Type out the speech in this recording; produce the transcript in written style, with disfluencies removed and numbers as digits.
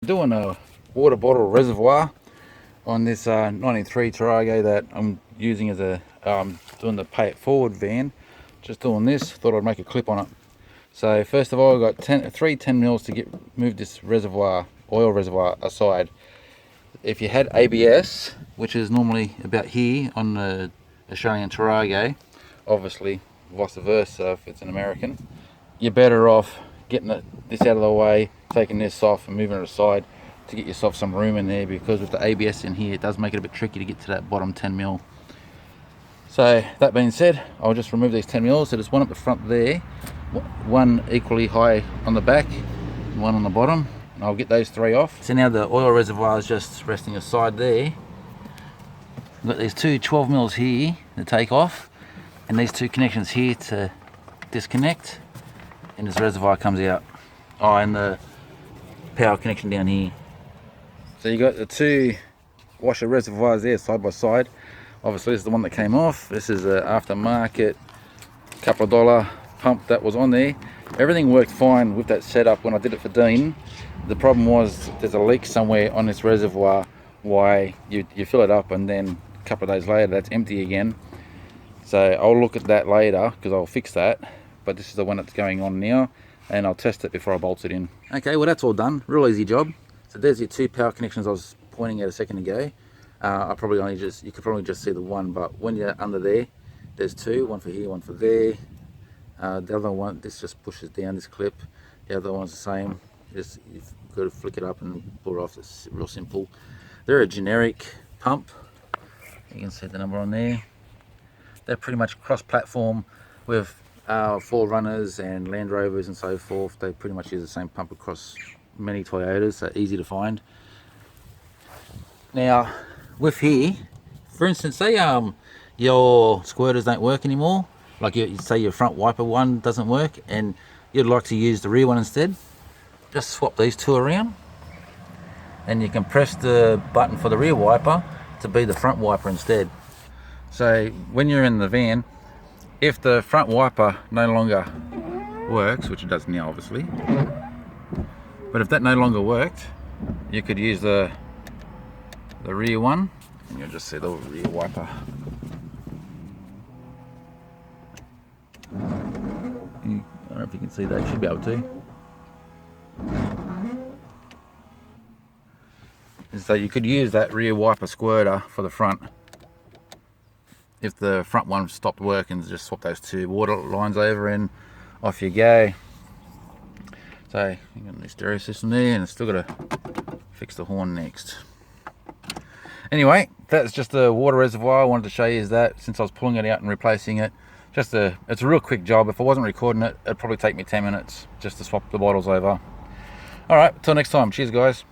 Doing a water bottle reservoir on this 93 Tarago that I'm using as a doing the pay it forward van. Just doing this, thought I'd make a clip on it. So first of all, I've got three 10 mils to move this reservoir, oil reservoir, aside. If you had ABS, which is normally about here on the Australian Tarago, obviously vice versa if it's an American, you're better off getting this out of the way, taking this off and moving it aside to get yourself some room in there, because with the ABS in here it does make it a bit tricky to get to that bottom 10 mil. So that being said, I'll just remove these 10 mils. So there's one up the front there, one equally high on the back, and one on the bottom, and I'll get those three off. So now the oil reservoir is just resting aside there. I've got these two 12 mils here to take off, and these two connections here to disconnect, and this reservoir comes out. Oh, and the power connection down here. So you got the two washer reservoirs there side by side. Obviously this is the one that came off. This is an aftermarket couple of dollar pump that was on there. Everything worked fine with that setup when I did it for Dean. The problem was there's a leak somewhere on this reservoir. Why you fill it up and then a couple of days later that's empty again. So I'll look at that later because I'll fix that. But this is the one that's going on now, and I'll test it before I bolt it in. Okay, well that's all done. Real easy job. So there's your two power connections I was pointing at a second ago. You could probably just see the one, but when you're under there, there's two, one for here, one for there. The other one, this just pushes down this clip. The other one's the same. You've got to flick it up and pull it off. It's real simple. They're a generic pump. You can see the number on there. They're pretty much cross-platform with Forerunners and Land Rovers and so forth. They pretty much use the same pump across many Toyotas, so easy to find. Now with here, for instance, say your squirters don't work anymore, like say your front wiper one doesn't work and you'd like to use the rear one instead, just swap these two around and you can press the button for the rear wiper to be the front wiper instead. So when you're in the van, if the front wiper no longer works, which it does now obviously, but if that no longer worked, you could use the rear one, and you'll just see the rear wiper. I don't know if you can see that, you should be able to. And so you could use that rear wiper squirter for the front. If the front one stopped working, just swap those two water lines over and off you go. So you got the stereo system there, and it's still got to fix the horn next. Anyway, that's just the water reservoir. I wanted to show you that since I was pulling it out and replacing it. It's a real quick job. If I wasn't recording it, it'd probably take me 10 minutes just to swap the bottles over. All right, till next time. Cheers, guys.